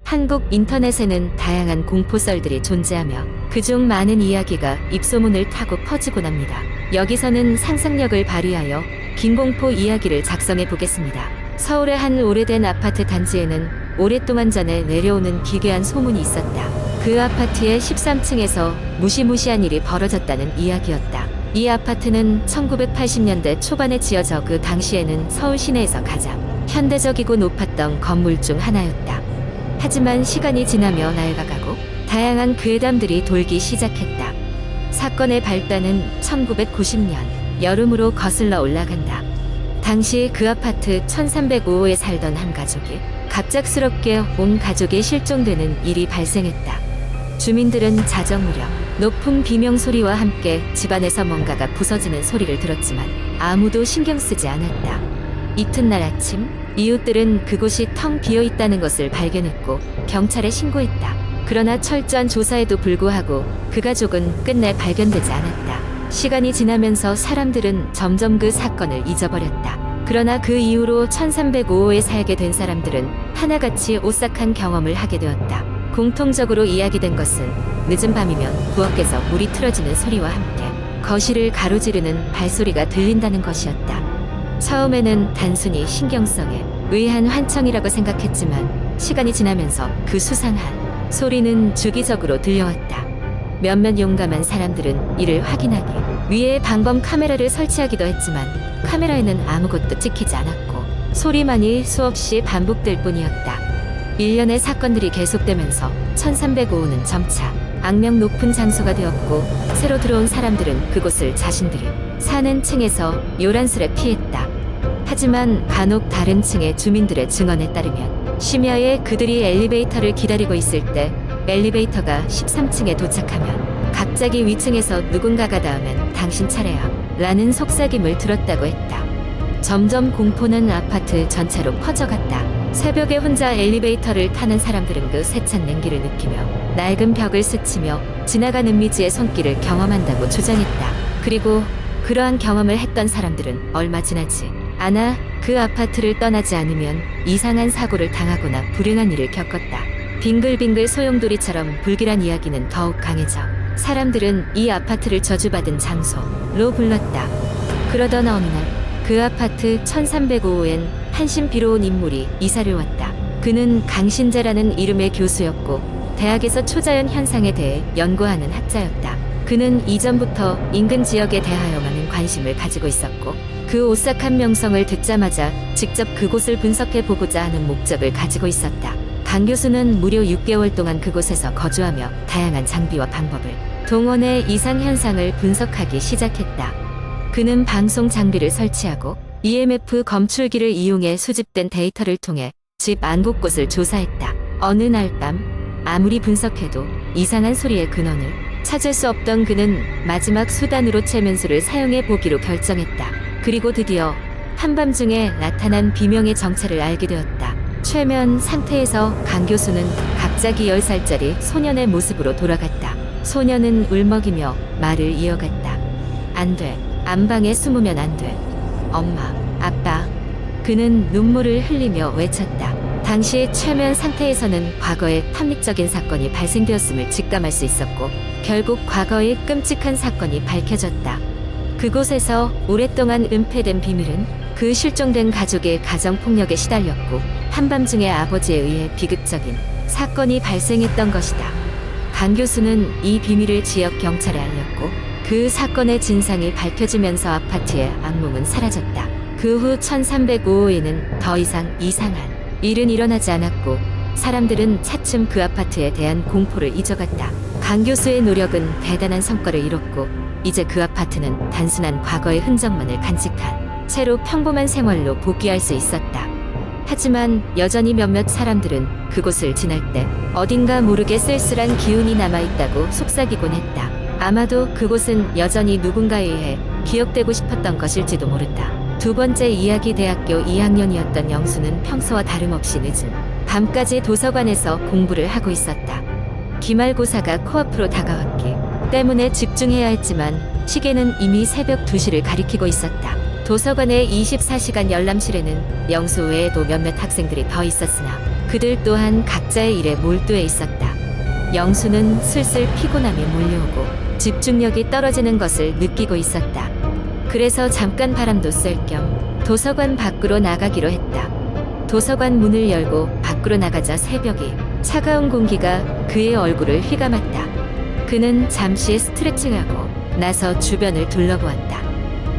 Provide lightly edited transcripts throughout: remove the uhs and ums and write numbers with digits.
한국 인터넷에는 다양한 공포썰들이 존재하며 그중 많은 이야기가 입소문을 타고 퍼지곤 합니다. 여기서는 상상력을 발휘하여 긴공포 이야기를 작성해 보겠습니다. 서울의 한 오래된 아파트 단지에는 오랫동안 전에 내려오는 기괴한 소문이 있었다. 그 아파트의 13층에서 무시무시한 일이 벌어졌다는 이야기였다. 이 아파트는 1980년대 초반에 지어져 그 당시에는 서울 시내에서 가장 현대적이고 높았던 건물 중 하나였다. 하지만 시간이 지나며 낡아가고 다양한 괴담들이 돌기 시작했다. 사건의 발단은 1990년 여름으로 거슬러 올라간다. 당시 그 아파트 1305호에 살던 한 가족이 갑작스럽게 온 가족이 실종되는 일이 발생했다. 주민들은 자정 무렵 높은 비명소리와 함께 집안에서 뭔가가 부서지는 소리를 들었지만 아무도 신경 쓰지 않았다. 이튿날 아침 이웃들은 그곳이 텅 비어 있다는 것을 발견했고 경찰에 신고했다. 그러나 철저한 조사에도 불구하고 그 가족은 끝내 발견되지 않았다. 시간이 지나면서 사람들은 점점 그 사건을 잊어버렸다. 그러나 그 이후로 1305호에 살게 된 사람들은 하나같이 오싹한 경험을 하게 되었다. 공통적으로 이야기된 것은 늦은 밤이면 부엌에서 물이 틀어지는 소리와 함께 거실을 가로지르는 발소리가 들린다는 것이었다. 처음에는 단순히 신경성에 의한 환청이라고 생각했지만 시간이 지나면서 그 수상한 소리는 주기적으로 들려왔다. 몇몇 용감한 사람들은 이를 확인하기 위해 방범 카메라를 설치하기도 했지만 카메라에는 아무것도 찍히지 않았고 소리만이 수없이 반복될 뿐이었다. 일련의 사건들이 계속되면서 1305호는 점차 악명 높은 장소가 되었고 새로 들어온 사람들은 그곳을 자신들이 사는 층에서 요란스레 피했다. 하지만 간혹 다른 층의 주민들의 증언에 따르면 심야에 그들이 엘리베이터를 기다리고 있을 때 엘리베이터가 13층에 도착하면 갑자기 위층에서 누군가가 닿으면 당신 차례야 라는 속삭임을 들었다고 했다. 점점 공포는 아파트 전체로 퍼져갔다. 새벽에 혼자 엘리베이터를 타는 사람들은 그 세찬 냉기를 느끼며 낡은 벽을 스치며 지나가는 미지의 손길을 경험한다고 주장했다. 그리고 그러한 경험을 했던 사람들은 얼마 지나지 않아 그 아파트를 떠나지 않으면 이상한 사고를 당하거나 불행한 일을 겪었다. 빙글빙글 소용돌이처럼 불길한 이야기는 더욱 강해져 사람들은 이 아파트를 저주받은 장소로 불렀다. 그러던 어느 날 그 아파트 1305호엔 한신비로운 인물이 이사를 왔다. 그는 강신재라는 이름의 교수였고 대학에서 초자연 현상에 대해 연구하는 학자였다. 그는 이전부터 인근 지역에 대하여 많은 관심을 가지고 있었고 그 오싹한 명성을 듣자마자 직접 그곳을 분석해 보고자 하는 목적을 가지고 있었다. 강 교수는 무려 6개월 동안 그곳에서 거주하며 다양한 장비와 방법을 동원해 이상 현상을 분석하기 시작했다. 그는 방송 장비를 설치하고 EMF 검출기를 이용해 수집된 데이터를 통해 집 안 곳곳을 조사했다. 어느 날 밤 아무리 분석해도 이상한 소리의 근원을 찾을 수 없던 그는 마지막 수단으로 최면소를 사용해 보기로 결정했다. 그리고 드디어 한밤중에 나타난 비명의 정체를 알게 되었다. 최면 상태에서 강 교수는 갑자기 10살짜리 소년의 모습으로 돌아갔다. 소년은 울먹이며 말을 이어갔다. 안 돼. 안방에 숨으면 안 돼. 엄마, 아빠. 그는 눈물을 흘리며 외쳤다. 당시 최면 상태에서는 과거에 탐닉적인 사건이 발생되었음을 직감할 수 있었고 결국 과거의 끔찍한 사건이 밝혀졌다. 그곳에서 오랫동안 은폐된 비밀은 그 실종된 가족의 가정폭력에 시달렸고 한밤중에 아버지에 의해 비극적인 사건이 발생했던 것이다. 강 교수는 이 비밀을 지역 경찰에 알렸고 그 사건의 진상이 밝혀지면서 아파트의 악몽은 사라졌다. 그 후 1305호에는 더 이상 이상한 일은 일어나지 않았고 사람들은 차츰 그 아파트에 대한 공포를 잊어갔다. 강 교수의 노력은 대단한 성과를 이뤘고 이제 그 아파트는 단순한 과거의 흔적만을 간직한 채로 평범한 생활로 복귀할 수 있었다. 하지만 여전히 몇몇 사람들은 그곳을 지날 때 어딘가 모르게 쓸쓸한 기운이 남아있다고 속삭이곤 했다. 아마도 그곳은 여전히 누군가에 의해 기억되고 싶었던 것일지도 모른다. 두 번째 이야기. 대학교 2학년이었던 영수는 평소와 다름없이 늦은 밤까지 도서관에서 공부를 하고 있었다. 기말고사가 코앞으로 다가왔기 때문에 집중해야 했지만 시계는 이미 새벽 2시를 가리키고 있었다. 도서관의 24시간 열람실에는 영수 외에도 몇몇 학생들이 더 있었으나 그들 또한 각자의 일에 몰두해 있었다. 영수는 슬슬 피곤함이 몰려오고 집중력이 떨어지는 것을 느끼고 있었다. 그래서 잠깐 바람도 쐴 겸 도서관 밖으로 나가기로 했다. 도서관 문을 열고 밖으로 나가자 새벽이 차가운 공기가 그의 얼굴을 휘감았다. 그는 잠시 스트레칭하고 나서 주변을 둘러보았다.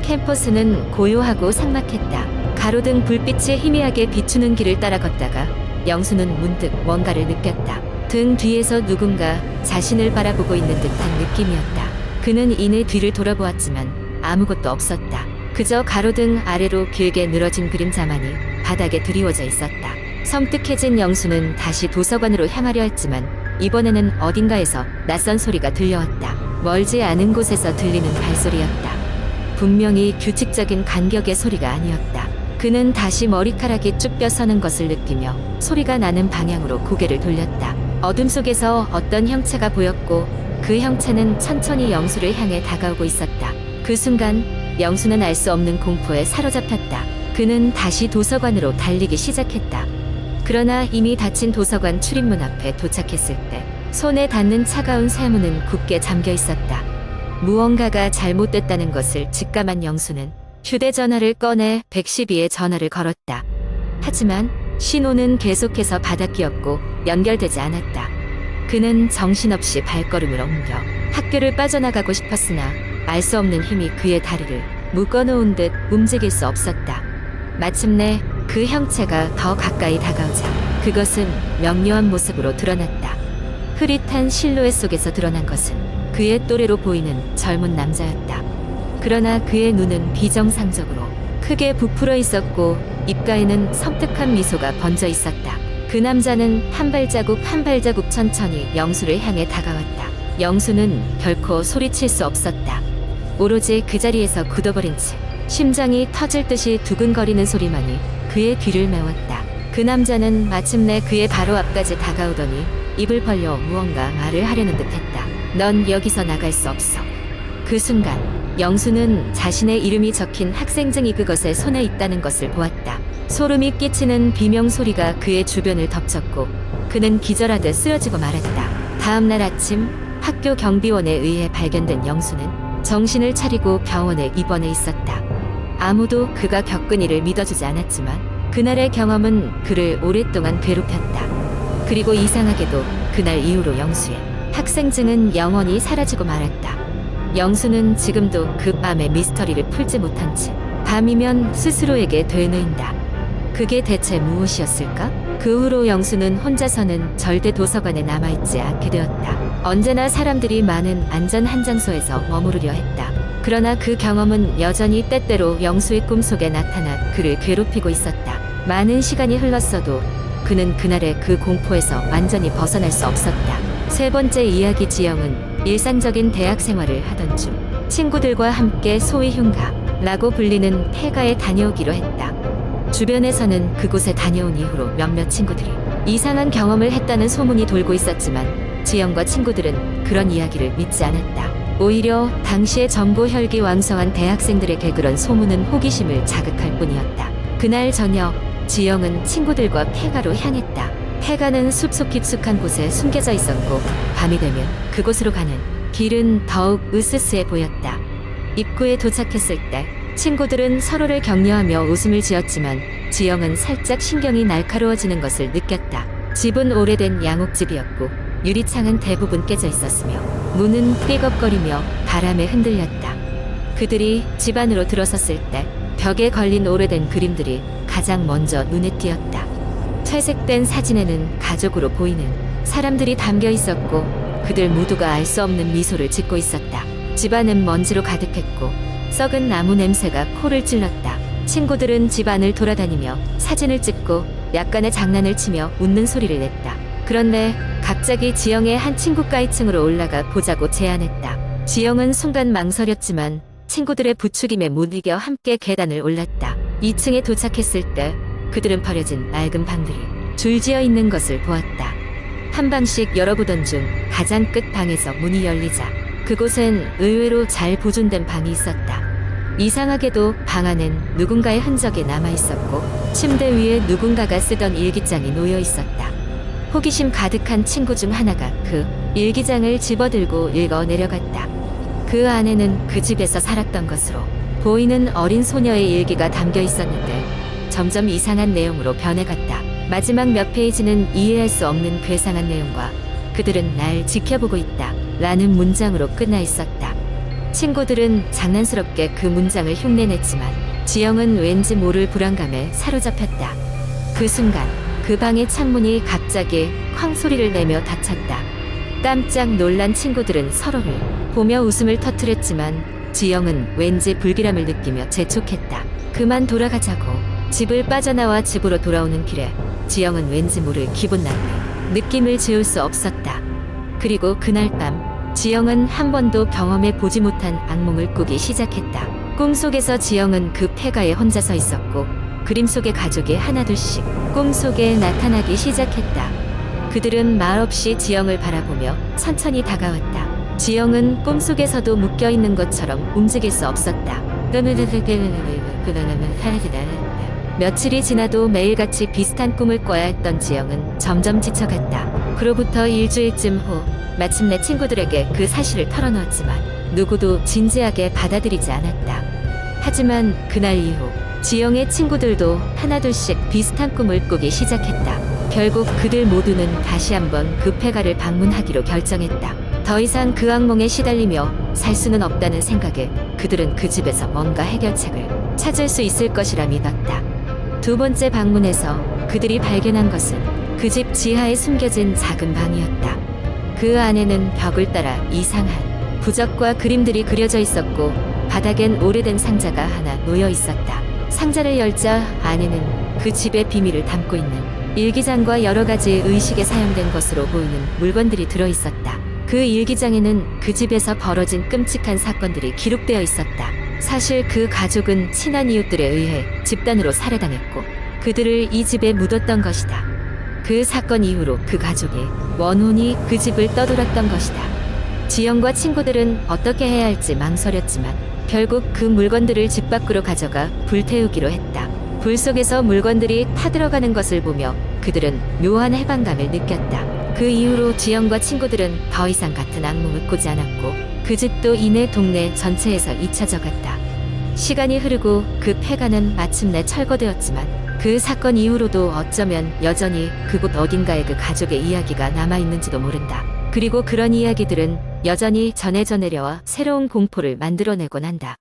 캠퍼스는 고요하고 삭막했다. 가로등 불빛이 희미하게 비추는 길을 따라 걷다가 영수는 문득 뭔가를 느꼈다. 등 뒤에서 누군가 자신을 바라보고 있는 듯한 느낌이었다. 그는 이내 뒤를 돌아보았지만 아무것도 없었다. 그저 가로등 아래로 길게 늘어진 그림자만이 바닥에 드리워져 있었다. 섬뜩해진 영수는 다시 도서관으로 향하려 했지만 이번에는 어딘가에서 낯선 소리가 들려왔다. 멀지 않은 곳에서 들리는 발소리였다. 분명히 규칙적인 간격의 소리가 아니었다. 그는 다시 머리카락이 쭉 펴서는 것을 느끼며 소리가 나는 방향으로 고개를 돌렸다. 어둠 속에서 어떤 형체가 보였고 그 형체는 천천히 영수를 향해 다가오고 있었다. 그 순간 영수는 알 수 없는 공포에 사로잡혔다. 그는 다시 도서관으로 달리기 시작했다. 그러나 이미 닫힌 도서관 출입문 앞에 도착했을 때 손에 닿는 차가운 쇠문은 굳게 잠겨 있었다. 무언가가 잘못됐다는 것을 직감한 영수는 휴대전화를 꺼내 112에 전화를 걸었다. 하지만 신호는 계속해서 바닥이었고 연결되지 않았다. 그는 정신없이 발걸음을 옮겨 학교를 빠져나가고 싶었으나 알 수 없는 힘이 그의 다리를 묶어놓은 듯 움직일 수 없었다. 마침내 그 형체가 더 가까이 다가오자 그것은 명료한 모습으로 드러났다. 흐릿한 실루엣 속에서 드러난 것은 그의 또래로 보이는 젊은 남자였다. 그러나 그의 눈은 비정상적으로 크게 부풀어 있었고 입가에는 섬뜩한 미소가 번져 있었다. 그 남자는 한 발자국 한 발자국 천천히 영수를 향해 다가왔다. 영수는 결코 소리칠 수 없었다. 오로지 그 자리에서 굳어버린 채 심장이 터질 듯이 두근거리는 소리만이 그의 귀를 메웠다. 그 남자는 마침내 그의 바로 앞까지 다가오더니 입을 벌려 무언가 말을 하려는 듯했다. 넌 여기서 나갈 수 없어. 그 순간 영수는 자신의 이름이 적힌 학생증이 그것의 손에 있다는 것을 보았다. 소름이 끼치는 비명소리가 그의 주변을 덮쳤고 그는 기절하듯 쓰러지고 말았다. 다음 날 아침 학교 경비원에 의해 발견된 영수는 정신을 차리고 병원에 입원해 있었다. 아무도 그가 겪은 일을 믿어주지 않았지만 그날의 경험은 그를 오랫동안 괴롭혔다. 그리고 이상하게도 그날 이후로 영수의 학생증은 영원히 사라지고 말았다. 영수는 지금도 그 밤의 미스터리를 풀지 못한 채 밤이면 스스로에게 되뇌인다. 그게 대체 무엇이었을까? 그 후로 영수는 혼자서는 절대 도서관에 남아있지 않게 되었다. 언제나 사람들이 많은 안전한 장소에서 머무르려 했다. 그러나 그 경험은 여전히 때때로 영수의 꿈속에 나타나 그를 괴롭히고 있었다. 많은 시간이 흘렀어도 그는 그날의 그 공포에서 완전히 벗어날 수 없었다. 세 번째 이야기. 지영은 일상적인 대학 생활을 하던 중 친구들과 함께 소위 흉가라고 불리는 폐가에 다녀오기로 했다. 주변에서는 그곳에 다녀온 이후로 몇몇 친구들이 이상한 경험을 했다는 소문이 돌고 있었지만 지영과 친구들은 그런 이야기를 믿지 않았다. 오히려 당시의 정보 혈기 왕성한 대학생들에게 그런 소문은 호기심을 자극할 뿐이었다. 그날 저녁 지영은 친구들과 폐가로 향했다. 폐가는 숲속 깊숙한 곳에 숨겨져 있었고 밤이 되면 그곳으로 가는 길은 더욱 으스스해 보였다. 입구에 도착했을 때 친구들은 서로를 격려하며 웃음을 지었지만 지영은 살짝 신경이 날카로워지는 것을 느꼈다. 집은 오래된 양옥집이었고 유리창은 대부분 깨져 있었으며 문은 삐걱거리며 바람에 흔들렸다. 그들이 집 안으로 들어섰을 때 벽에 걸린 오래된 그림들이 가장 먼저 눈에 띄었다. 퇴색된 사진에는 가족으로 보이는 사람들이 담겨 있었고 그들 모두가 알 수 없는 미소를 짓고 있었다. 집안은 먼지로 가득했고 썩은 나무 냄새가 코를 찔렀다. 친구들은 집안을 돌아다니며 사진을 찍고 약간의 장난을 치며 웃는 소리를 냈다. 그런데 갑자기 지영의 한 친구가 2층으로 올라가 보자고 제안했다. 지영은 순간 망설였지만 친구들의 부추김에 못 이겨 함께 계단을 올랐다. 2층에 도착했을 때 그들은 버려진 낡은 방들이 줄지어 있는 것을 보았다. 한 방씩 열어보던 중 가장 끝 방에서 문이 열리자 그곳엔 의외로 잘 보존된 방이 있었다. 이상하게도 방 안엔 누군가의 흔적이 남아 있었고 침대 위에 누군가가 쓰던 일기장이 놓여 있었다. 호기심 가득한 친구 중 하나가 그 일기장을 집어들고 읽어 내려갔다. 그 안에는 그 집에서 살았던 것으로 보이는 어린 소녀의 일기가 담겨 있었는데 점점 이상한 내용으로 변해갔다. 마지막 몇 페이지는 이해할 수 없는 괴상한 내용과 그들은 날 지켜보고 있다 라는 문장으로 끝나 있었다. 친구들은 장난스럽게 그 문장을 흉내냈지만 지영은 왠지 모를 불안감에 사로잡혔다. 그 순간 그 방의 창문이 갑자기 쾅 소리를 내며 닫혔다. 깜짝 놀란 친구들은 서로를 보며 웃음을 터뜨렸지만 지영은 왠지 불길함을 느끼며 재촉했다. 그만 돌아가자고. 집을 빠져나와 집으로 돌아오는 길에 지영은 왠지 모를 기분 나쁜 느낌을 지울 수 없었다. 그리고 그날 밤 지영은 한 번도 경험해 보지 못한 악몽을 꾸기 시작했다. 꿈속에서 지영은 그 폐가에 혼자 서 있었고 그림 속의 가족이 하나둘씩 꿈속에 나타나기 시작했다. 그들은 말없이 지영을 바라보며 천천히 다가왔다. 지영은 꿈속에서도 묶여있는 것처럼 움직일 수 없었다. 며칠이 지나도 매일같이 비슷한 꿈을 꿔야 했던 지영은 점점 지쳐갔다. 그로부터 일주일쯤 후 마침내 친구들에게 그 사실을 털어놓았지만 누구도 진지하게 받아들이지 않았다. 하지만 그날 이후 지영의 친구들도 하나둘씩 비슷한 꿈을 꾸기 시작했다. 결국 그들 모두는 다시 한번 그 폐가를 방문하기로 결정했다. 더 이상 그 악몽에 시달리며 살 수는 없다는 생각에 그들은 그 집에서 뭔가 해결책을 찾을 수 있을 것이라 믿었다. 두 번째 방문에서 그들이 발견한 것은 그 집 지하에 숨겨진 작은 방이었다. 그 안에는 벽을 따라 이상한 부적과 그림들이 그려져 있었고 바닥엔 오래된 상자가 하나 놓여 있었다. 상자를 열자 안에는 그 집의 비밀을 담고 있는 일기장과 여러 가지 의식에 사용된 것으로 보이는 물건들이 들어 있었다. 그 일기장에는 그 집에서 벌어진 끔찍한 사건들이 기록되어 있었다. 사실 그 가족은 친한 이웃들에 의해 집단으로 살해당했고 그들을 이 집에 묻었던 것이다. 그 사건 이후로 그 가족이 원혼이 그 집을 떠돌았던 것이다. 지영과 친구들은 어떻게 해야 할지 망설였지만 결국 그 물건들을 집 밖으로 가져가 불태우기로 했다. 불 속에서 물건들이 타들어가는 것을 보며 그들은 묘한 해방감을 느꼈다. 그 이후로 지영과 친구들은 더 이상 같은 악몽을 꾸지 않았고 그 집도 이내 동네 전체에서 잊혀져갔다. 시간이 흐르고 그 폐가는 마침내 철거되었지만 그 사건 이후로도 어쩌면 여전히 그곳 어딘가에 그 가족의 이야기가 남아있는지도 모른다. 그리고 그런 이야기들은 여전히 전해져 내려와 새로운 공포를 만들어내곤 한다.